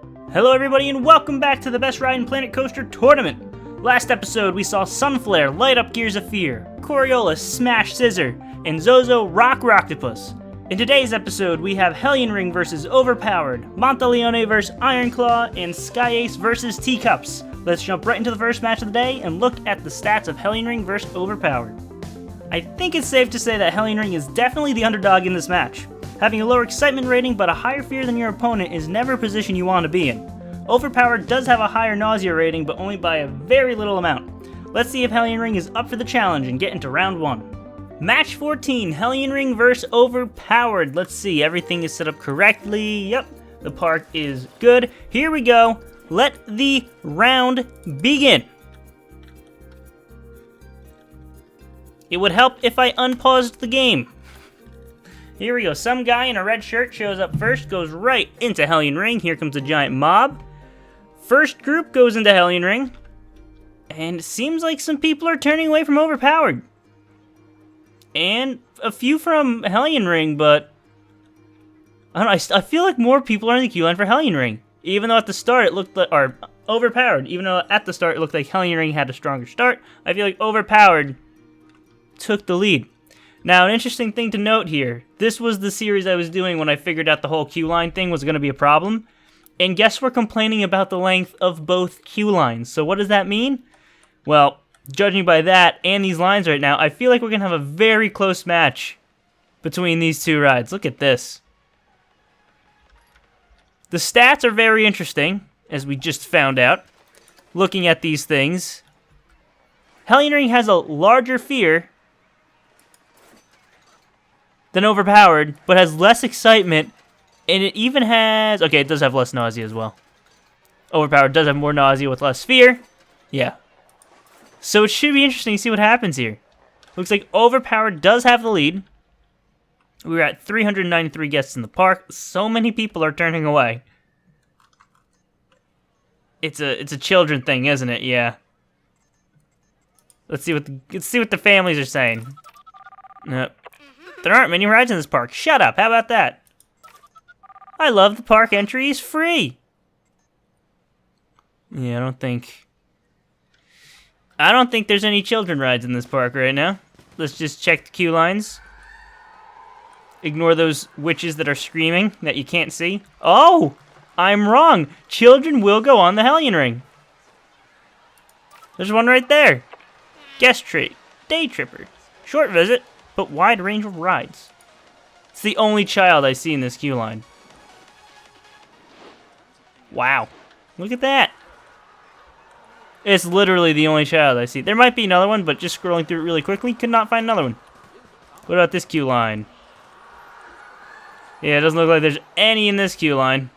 Hello everybody and welcome back to the Best Ride in Planet Coaster Tournament. Last episode we saw Sunflare light up Gears of Fear, Coriolis smash Scissor, and Zozo rock Rocktopus. In today's episode we have Hellion Ring vs Overpowered, Monteleone vs Ironclaw, and Sky Ace vs Teacups. Let's jump right into the first match of the day and look at the stats of Hellion Ring vs Overpowered. I think it's safe to say that Hellion Ring is definitely the underdog in this match. Having a lower excitement rating but a higher fear than your opponent is never a position you want to be in. Overpowered does have a higher nausea rating, but only by a very little amount. Let's see if Hellion Ring is up for the challenge and get into round 1. Match 14, Hellion Ring vs Overpowered. Let's see, everything is set up correctly. Yep, the park is good. Here we go. Let the round begin. It would help if I unpaused the game. Here we go, some guy in a red shirt shows up first, goes right into Hellion Ring. Here comes a giant mob. First group goes into Hellion Ring. And it seems like some people are turning away from Overpowered. And a few from Hellion Ring, but I don't know, I feel like more people are in the queue line for Hellion Ring. Even though at the start it looked like, or Overpowered, even though at the start it looked like Hellion Ring had a stronger start, I feel like Overpowered took the lead. Now, an interesting thing to note here, this was the series I was doing when I figured out the whole queue line thing was going to be a problem. And guess we're complaining about the length of both queue lines. So what does that mean? Well, judging by that and these lines right now, I feel like we're going to have a very close match between these two rides. Look at this. The stats are very interesting, as we just found out, looking at these things. Hellion Ring has a larger fear than Overpowered, but has less excitement, and it even has... Okay, it does have less nausea as well. Overpowered does have more nausea with less fear. Yeah. So it should be interesting to see what happens here. Looks like Overpowered does have the lead. We're at 393 guests in the park. So many people are turning away. It's a children thing, isn't it? Yeah. Let's see what the families are saying. Nope. There aren't many rides in this park. Shut up, how about that? I love the park entry is free. Yeah, I don't think there's any children rides in this park right now. Let's just check the queue lines. Ignore those witches that are screaming that you can't see. Oh, I'm wrong. Children will go on the Hellion Ring. There's one right there. Guest tree, day tripper, short visit, but wide range of rides. It's the only child I see in this queue line. Wow. Look at that. It's literally the only child I see. There might be another one, but just scrolling through it really quickly, could not find another one. What about this queue line? Yeah, it doesn't look like there's any in this queue line.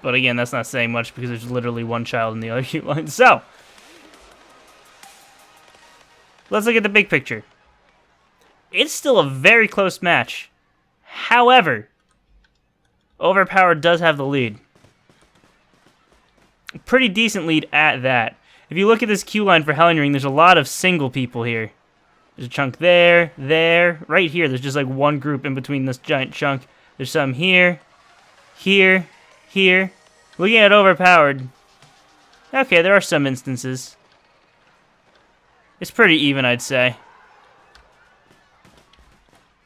But again, that's not saying much because there's literally one child in the other queue line. So, let's look at the big picture. It's still a very close match. However, Overpowered does have the lead. A pretty decent lead at that. If you look at this queue line for Hellion Ring, there's a lot of single people here. There's a chunk there, right here. There's just like one group in between this giant chunk. There's some here, here, here. Looking at Overpowered, okay, there are some instances. It's pretty even, I'd say.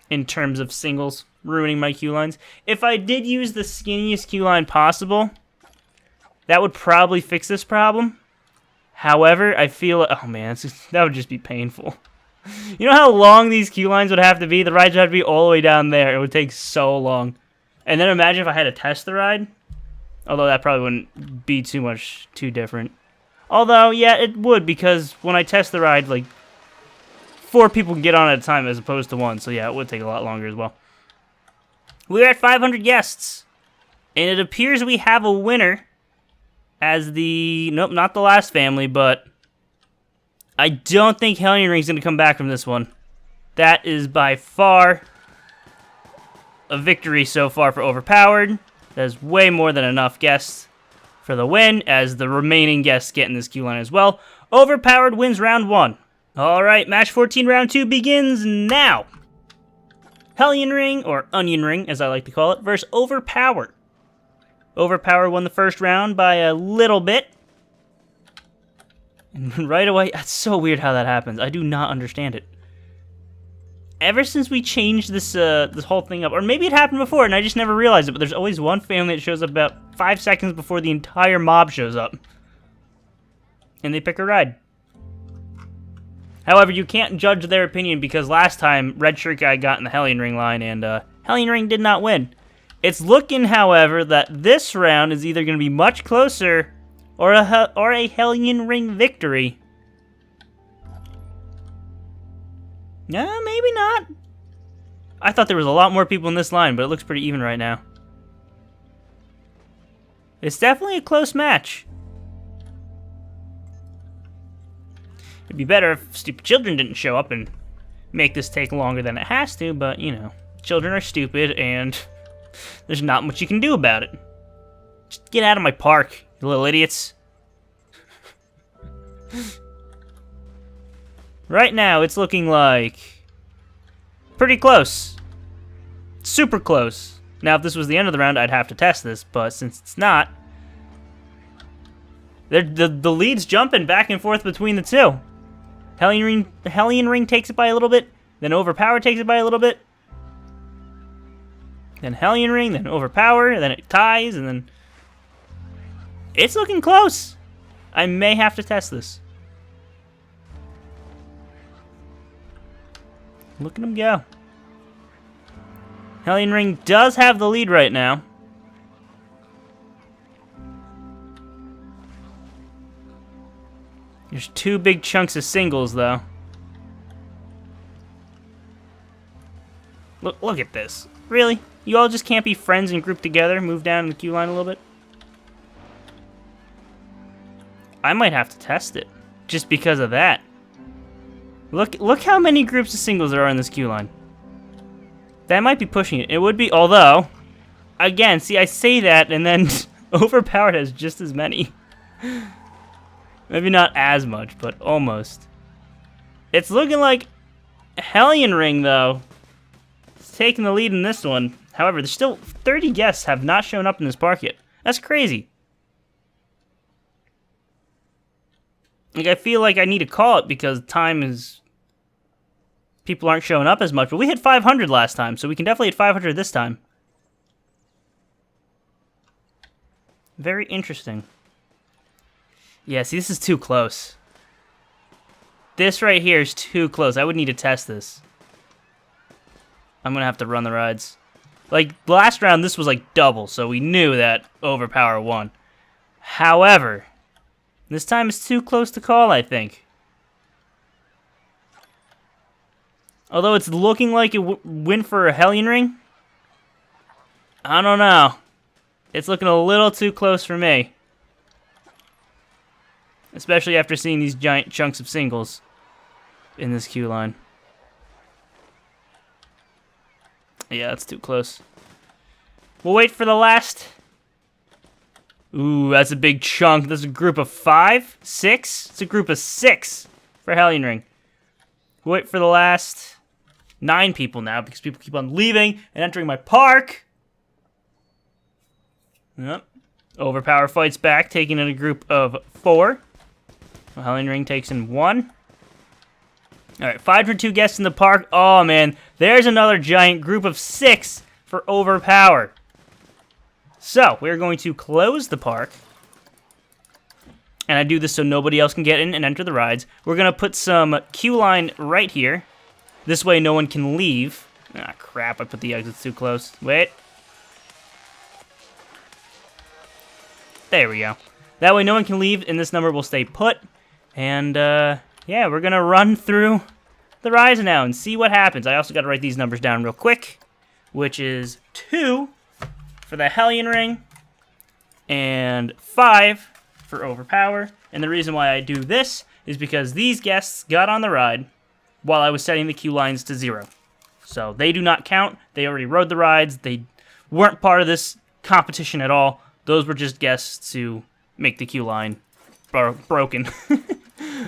In terms of singles, ruining my queue lines. If I did use the skinniest queue line possible, that would probably fix this problem. However, I feel... Oh man, that would just be painful. You know how long these queue lines would have to be? The rides would have to be all the way down there. It would take so long. And then imagine if I had to test the ride. Although that probably wouldn't be too different. Although, yeah, it would, because when I test the ride, like, 4 people can get on at a time as opposed to 1, so yeah, it would take a lot longer as well. We're at 500 guests, and it appears we have a winner as the... Nope, not the last family, but I don't think Hellion Ring's going to come back from this one. That is by far a victory so far for Overpowered. That is way more than enough guests for the win, as the remaining guests get in this queue line as well. Overpowered wins round 1. Alright, match 14 round 2 begins now. Hellion Ring, or Onion Ring as I like to call it, versus Overpower. Overpower won the first round by a little bit. And right away, that's so weird how that happens. I do not understand it. Ever since we changed this this whole thing up, or maybe it happened before and I just never realized it, but there's always one family that shows up about 5 seconds before the entire mob shows up. And they pick a ride. However, you can't judge their opinion because last time, Red Shirt Guy got in the Hellion Ring line and Hellion Ring did not win. It's looking, however, that this round is either going to be much closer or a Hellion Ring victory. No, maybe not. I thought there was a lot more people in this line, but it looks pretty even right now. It's definitely a close match. It'd be better if stupid children didn't show up and make this take longer than it has to, but, you know, children are stupid and there's not much you can do about it. Just get out of my park, you little idiots. Right now, it's looking like pretty close. Super close. Now, if this was the end of the round, I'd have to test this, but since it's not, the lead's jumping back and forth between the two. Hellion Ring takes it by a little bit, then Overpower takes it by a little bit, then Hellion Ring, then Overpower, then it ties, and then it's looking close. I may have to test this. Look at him go. Hellion Ring does have the lead right now. There's 2 big chunks of singles, though. Look at this. Really? You all just can't be friends and group together? Move down in the queue line a little bit? I might have to test it. Just because of that. Look how many groups of singles there are in this queue line. That might be pushing it. It would be, although, again, see, I say that, and then Overpowered has just as many. Maybe not as much, but almost. It's looking like Hellion Ring, though, is taking the lead in this one. However, there's still 30 guests have not shown up in this park yet. That's crazy. Like, I feel like I need to call it because time is... people aren't showing up as much, but we hit 500 last time, so we can definitely hit 500 this time. Very interesting. Yeah, see, this is too close. This right here is too close. I would need to test this. I'm going to have to run the rides. Like, last round, this was like double, so we knew that Overpower won. However, this time it's too close to call, I think. Although it's looking like it went for a Hellion Ring, I don't know. It's looking a little too close for me. Especially after seeing these giant chunks of singles in this queue line. Yeah, that's too close. We'll wait for the last... Ooh, that's a big chunk. That's a group of 5? 6? It's a group of 6 for Hellion Ring. We'll wait for the last 9 people now because people keep on leaving and entering my park. Yep. Overpower fights back, taking in a group of 4. Hellion Ring takes in 1. Alright, 502 guests in the park. Oh, man. There's another giant group of 6 for Overpower. So, we're going to close the park. And I do this so nobody else can get in and enter the rides. We're going to put some queue line right here. This way no one can leave. Ah, crap. I put the exits too close. Wait. There we go. That way no one can leave and this number will stay put. And, yeah, we're going to run through the rides now and see what happens. I also got to write these numbers down real quick, which is 2 for the Hellion Ring and 5 for Overpower. And the reason why I do this is because these guests got on the ride while I was setting the queue lines to 0. So they do not count. They already rode the rides. They weren't part of this competition at all. Those were just guests to make the queue line broken.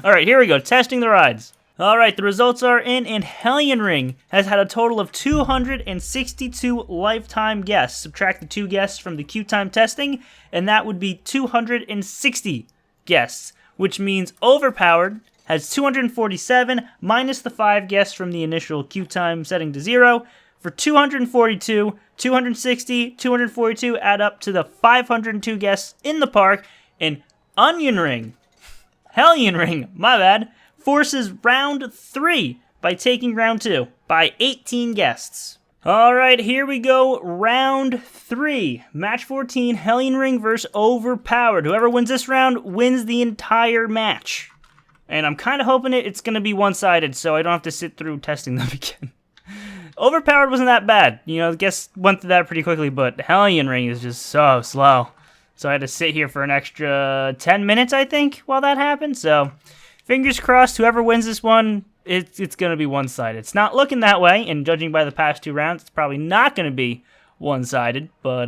All right, here we go. Testing the rides. Alright, the results are in, and Hellion Ring has had a total of 262 lifetime guests. Subtract the 2 guests from the queue time testing, and that would be 260 guests, which means Overpowered has 247 minus the 5 guests from the initial queue time setting to 0 for 242, 260, 242 add up to the 502 guests in the park, and Hellion Ring, my bad, forces round 3 by taking round 2 by 18 guests. Alright, here we go, round 3. Match 14, Hellion Ring versus Overpowered. Whoever wins this round wins the entire match. And I'm kind of hoping it's going to be one-sided, so I don't have to sit through testing them again. Overpowered wasn't that bad. You know, I guess went through that pretty quickly, but Hellion Ring is just so slow. So I had to sit here for an extra 10 minutes, I think, while that happened. So fingers crossed, whoever wins this one, it's going to be one-sided. It's not looking that way, and judging by the past 2 rounds, it's probably not going to be one-sided. But,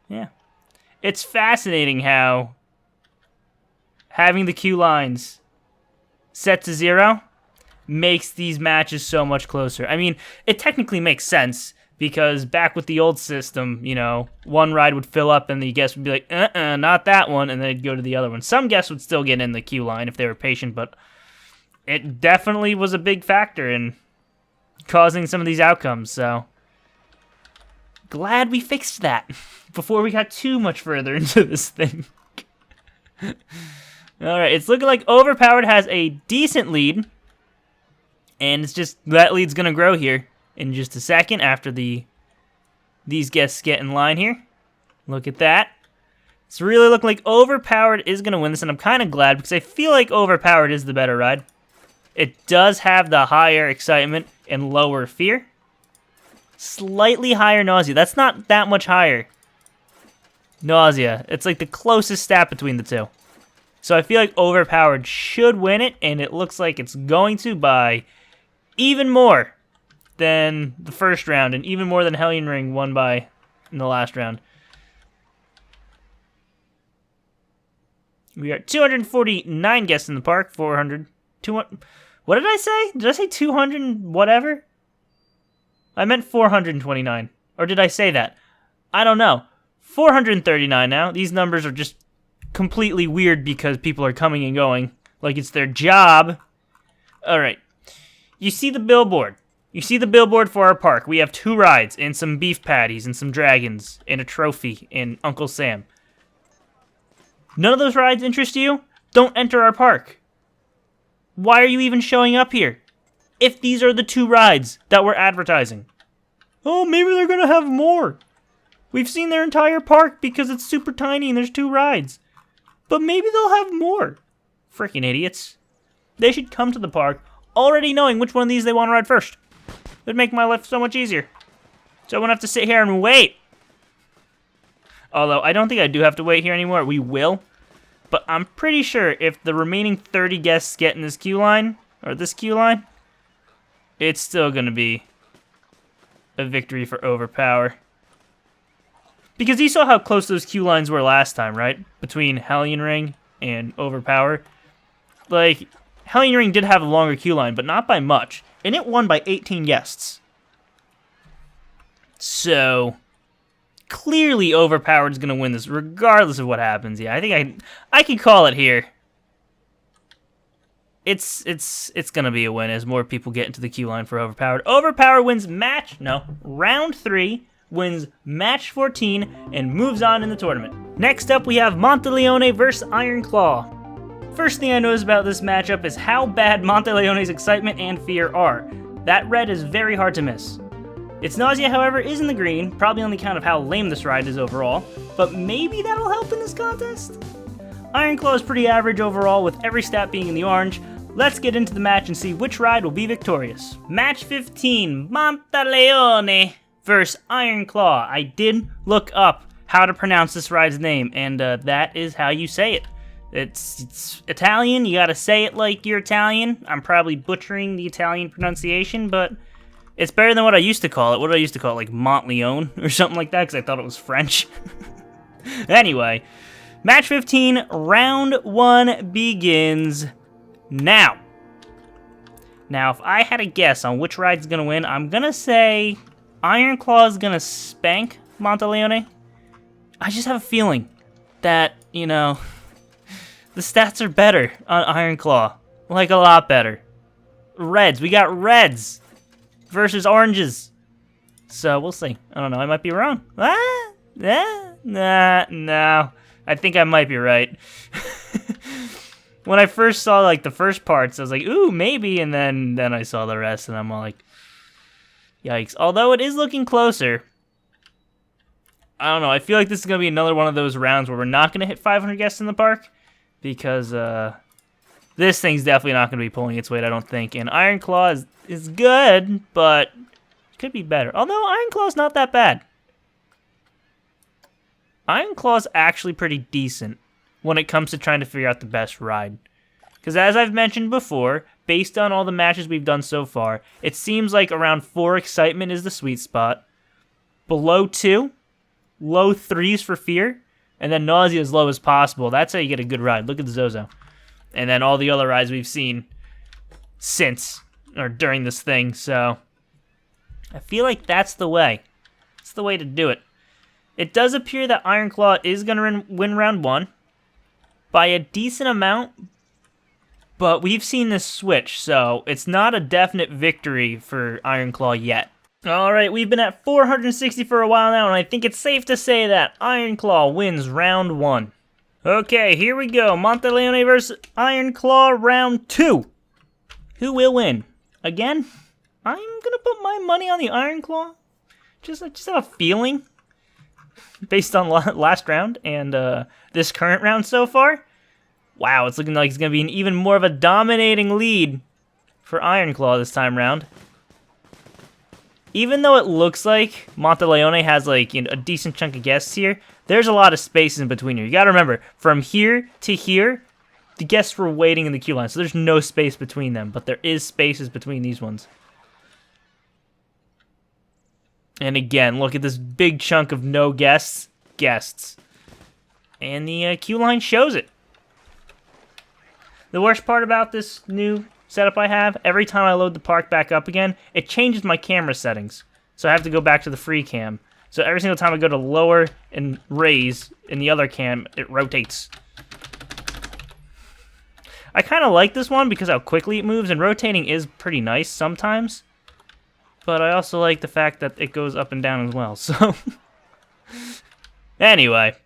yeah. It's fascinating how having the queue lines set to 0 makes these matches so much closer. I mean, it technically makes sense, because back with the old system, you know, one ride would fill up and the guest would be like, not that one, and then they'd go to the other one. Some guests would still get in the queue line if they were patient, but it definitely was a big factor in causing some of these outcomes, so glad we fixed that before we got too much further into this thing. Alright, it's looking like Overpowered has a decent lead, and it's just, that lead's gonna grow here in just a second after these guests get in line here. Look at that. It's really looking like Overpowered is going to win this, and I'm kind of glad because I feel like Overpowered is the better ride. It does have the higher excitement and lower fear. Slightly higher nausea. That's not that much higher. Nausea. It's like the closest stat between the two. So I feel like Overpowered should win it, and it looks like it's going to by even more than the first round, and even more than Hellion Ring won by in the last round. We are 249 guests in the park, 200. What did I say? Did I say 200 whatever? I meant 429. Or did I say that? I don't know. 439 now. These numbers are just completely weird because people are coming and going like it's their job. Alright. You see the billboard. You see the billboard for our park. We have 2 rides and some beef patties and some dragons and a trophy and Uncle Sam. None of those rides interest you? Don't enter our park. Why are you even showing up here if these are the 2 rides that we're advertising? Oh, maybe they're going to have more. We've seen their entire park because it's super tiny and there's 2 rides. But maybe they'll have more. Freaking idiots. They should come to the park already knowing which one of these they want to ride first. It'd make my life so much easier. So I won't have to sit here and wait. Although, I don't think I do have to wait here anymore. We will. But I'm pretty sure if the remaining 30 guests get in this queue line, or this queue line, it's still going to be a victory for Overpower. Because you saw how close those queue lines were last time, right? Between Hellion Ring and Overpower. Like, Hellion Ring did have a longer queue line, but not by much. And it won by 18 guests. So, clearly Overpowered's going to win this, regardless of what happens. Yeah, I think I can call it here. It's going to be a win as more people get into the queue line for Overpowered. Overpower wins round 3, wins match 14, and moves on in the tournament. Next up, we have Monteleone versus Iron Claw. First thing I notice about this matchup is how bad Monteleone's excitement and fear are. That red is very hard to miss. Its nausea, however, is in the green, probably on the account of how lame this ride is overall, but maybe that'll help in this contest? Iron Claw is pretty average overall, with every stat being in the orange. Let's get into the match and see which ride will be victorious. Match 15, Monteleone versus Iron Claw. I did look up how to pronounce this ride's name, and that is how you say it. It's Italian, you gotta say it like you're Italian. I'm probably butchering the Italian pronunciation, but it's better than what I used to call it. What did I used to call it? Like Monteleone or something like that, because I thought it was French. Anyway, match 15, round 1 begins now. Now, if I had a guess on which ride's going to win, I'm going to say Iron Claw is going to spank Monteleone. I just have a feeling that, you know, the stats are better on Iron Claw. Like, a lot better. Reds. We got reds versus oranges. So, we'll see. I don't know. I might be wrong. No. I think I might be right. When I first saw, like, the first parts, I was like, ooh, maybe. And then I saw the rest, and I'm all like, yikes. Although it is looking closer. I don't know. I feel like this is going to be another one of those rounds where we're not going to hit 500 guests in the park. Because this thing's definitely not going to be pulling its weight, I don't think. And Iron Claw is good, but it could be better. Although Iron Claw's not that bad. Iron Claw's actually pretty decent when it comes to trying to figure out the best ride. Because as I've mentioned before, based on all the matches we've done so far, it seems like around 4 excitement is the sweet spot. Below 2, low 3s for fear, and then nausea as low as possible. That's how you get a good ride. Look at the Zozo. And then all the other rides we've seen since, or during this thing, so I feel like that's the way. It's the way to do it. It does appear that Iron Claw is going to win round 1 by a decent amount, but we've seen this switch, so it's not a definite victory for Iron Claw yet. Alright, we've been at 460 for a while now, and I think it's safe to say that Iron Claw wins round 1. Okay, here we go. Monteleone versus Iron Claw round 2. Who will win? Again, I'm going to put my money on the Iron Claw. Just have a feeling based on last round and this current round so far. Wow, it's looking like it's going to be an even more of a dominating lead for Iron Claw this time round. Even though it looks like Monteleone has like, you know, a decent chunk of guests here, there's a lot of space in between here. You got to remember, from here to here, the guests were waiting in the queue line, so there's no space between them, but there is spaces between these ones. And again, look at this big chunk of no guests. And the queue line shows it. The worst part about this new setup I have, every time I load the park back up again, it changes my camera settings. So I have to go back to the free cam. So every single time I go to lower and raise in the other cam, it rotates. I kind of like this one because how quickly it moves, and rotating is pretty nice sometimes. But I also like the fact that it goes up and down as well, so... Anyway,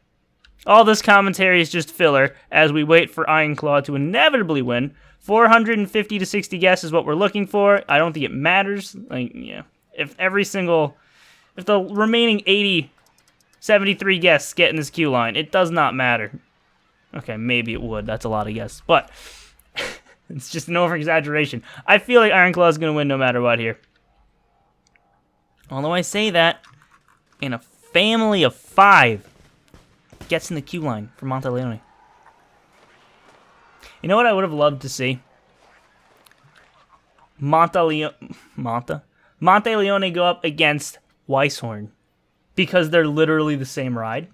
all this commentary is just filler as we wait for Iron Claw to inevitably win. 450 to 60 guests is what we're looking for. I don't think it matters. Like, yeah, if the remaining 73 guests get in this queue line, it does not matter. Okay, maybe it would. That's a lot of guests, but it's just an over-exaggeration. I feel like Iron Claw is going to win no matter what here. Although I say that, in a family of 5 gets in the queue line for Monteleone. You know what I would have loved to see? Monteleone go up against Weisshorn. Because they're literally the same ride.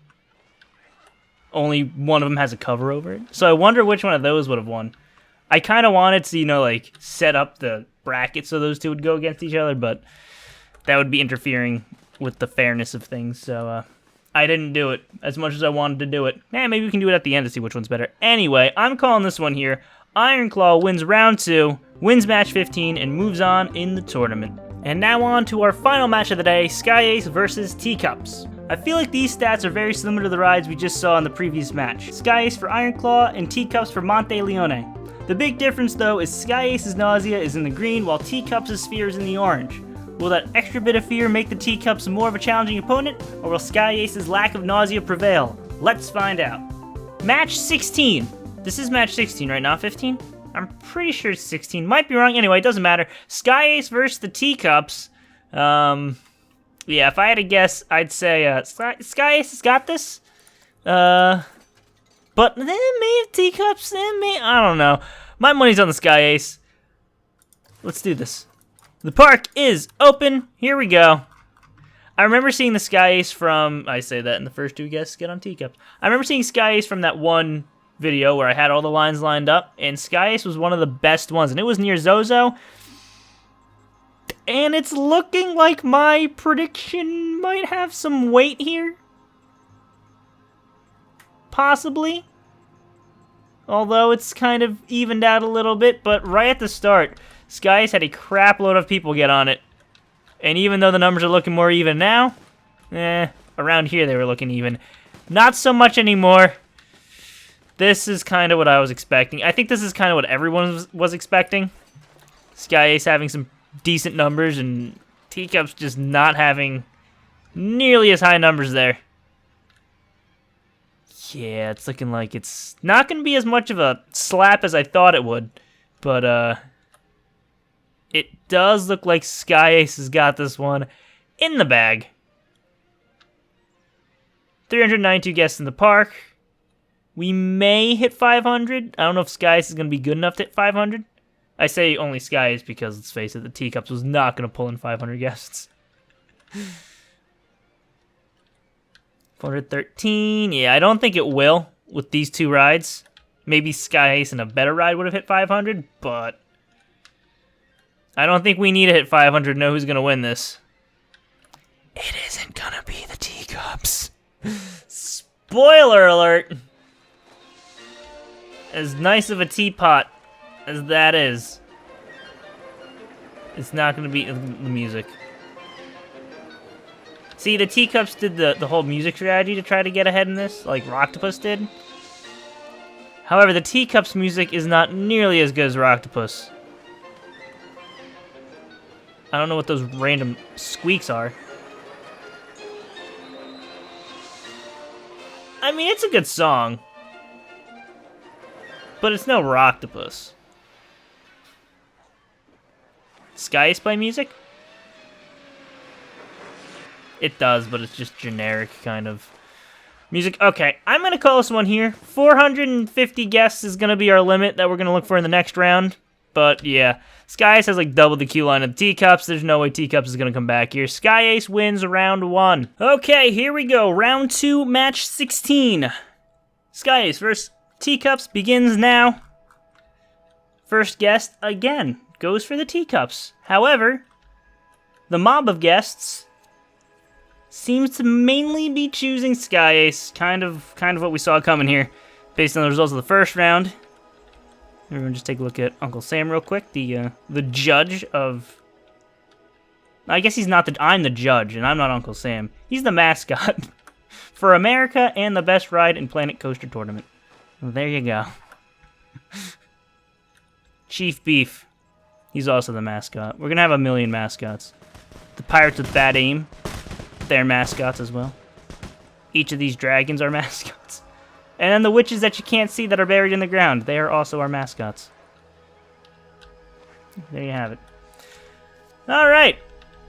Only one of them has a cover over it. So I wonder which one of those would have won. I kind of wanted to, you know, like, set up the bracket so those two would go against each other, but that would be interfering with the fairness of things, so I didn't do it as much as I wanted to do it. Maybe we can do it at the end to see which one's better. Anyway, I'm calling this one here. Iron Claw wins round 2, wins match 15, and moves on in the tournament. And now on to our final match of the day, Sky Ace versus Teacups. I feel like these stats are very similar to the rides we just saw in the previous match. Sky Ace for Iron Claw and Teacups for Monteleone. The big difference though is Sky Ace's nausea is in the green while Teacups' fear is in the orange. Will that extra bit of fear make the Teacups more of a challenging opponent, or will Sky Ace's lack of nausea prevail? Let's find out. Match 16. This is match 16, right? Not 15? I'm pretty sure it's 16. Might be wrong. Anyway, it doesn't matter. Sky Ace versus the Teacups. Yeah, if I had to guess, I'd say Sky Ace has got this. But then maybe Teacups, then maybe, I don't know. My money's on the Sky Ace. Let's do this. The park is open. Here we go. I remember seeing the Sky Ace from, I say that in the first 2 guests get on Teacups. I remember seeing Sky Ace from that one video where I had all the lines lined up, and Sky Ace was one of the best ones, and it was near Zozo. and it's looking like my prediction might have some weight here. Possibly. Although it's kind of evened out a little bit, but right at the start, Skies had a crap load of people get on it. And even though the numbers are looking more even now, around here they were looking even. Not so much anymore. This is kind of what I was expecting. I think this is kind of what everyone was expecting. Sky Ace having some decent numbers and Teacups just not having nearly as high numbers there. Yeah, it's looking like it's not going to be as much of a slap as I thought it would. But, it does look like Sky Ace has got this one in the bag. 392 guests in the park. We may hit 500. I don't know if Sky Ace is going to be good enough to hit 500. I say only Sky Ace because, let's face it, the Teacups was not going to pull in 500 guests. 413. Yeah, I don't think it will with these two rides. Maybe Sky Ace and a better ride would have hit 500, but I don't think we need to hit 500 to know who's going to win this. It isn't going to be the Teacups. Spoiler alert. As nice of a teapot as that is, it's not going to be the music. See, the Teacups did the whole music strategy to try to get ahead in this, like Rocktopus did. However, the Teacups music is not nearly as good as Rocktopus. I don't know what those random squeaks are. I mean, it's a good song. But it's no Rocktopus. Sky Ace play music? It does, but it's just generic kind of music. Okay, I'm going to call this one here. 450 guests is going to be our limit that we're going to look for in the next round. But yeah, Sky Ace has like double the queue line of Teacups. There's no way Teacups is going to come back here. Sky Ace wins round 1. Okay, here we go. Round 2, match 16. Sky Ace versus Teacups begins now. First guest, again, goes for the Teacups. However, the mob of guests seems to mainly be choosing Sky Ace. Kind of what we saw coming here, based on the results of the first round. Everyone just take a look at Uncle Sam real quick, the judge of... I guess he's not I'm the judge, and I'm not Uncle Sam. He's the mascot for America and the best ride in Planet Coaster Tournament. Well, there you go. Chief Beef. He's also the mascot. We're going to have a million mascots. The Pirates with Bad Aim. They're mascots as well. Each of these dragons are mascots. And then the witches that you can't see that are buried in the ground. They are also our mascots. There you have it. Alright.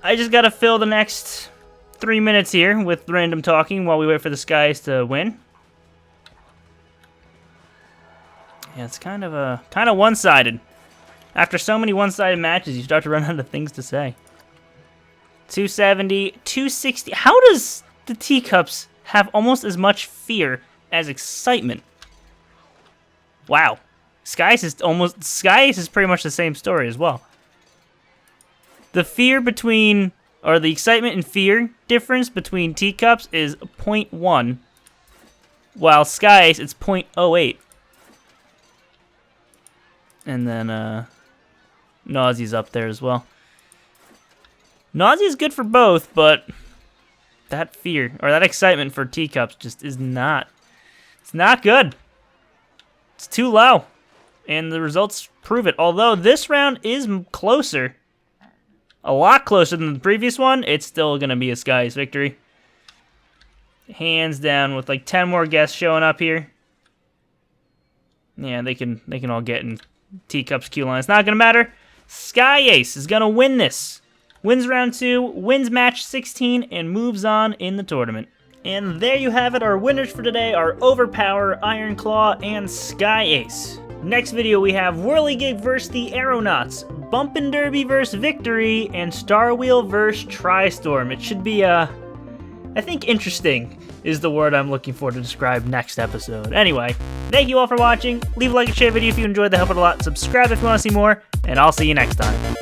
I just got to fill the next 3 minutes here with random talking while we wait for the Skies to win. Yeah, it's kind of one-sided. After so many one-sided matches, you start to run out of things to say. 270, 260. How does the Teacups have almost as much fear as excitement? Wow. Sky Ace is pretty much the same story as well. The fear between, or the excitement and fear difference between Teacups is 0.1, while Sky Ace, it's 0.08. And then, Nausea's up there as well. Nausea is good for both, but that fear, or that excitement for Teacups just is not. It's not good. It's too low. And the results prove it. Although this round is closer, a lot closer than the previous one, it's still going to be a Sky Ace victory. Hands down, with like 10 more guests showing up here. Yeah, they can all get in Teacups queue line. It's not going to matter. Sky Ace is going to win this. Wins round 2, wins match 16, and moves on in the tournament. And there you have it. Our winners for today are Overpower, Iron Claw, and Sky Ace. Next video we have Whirligig vs. the Aeronauts, Bumpin' Derby vs. Victory, and Star Wheel vs. Tristorm. It should be, I think interesting is the word I'm looking for to describe next episode. Anyway, thank you all for watching. Leave a like and share the video if you enjoyed. That helped a lot. Subscribe if you want to see more, and I'll see you next time.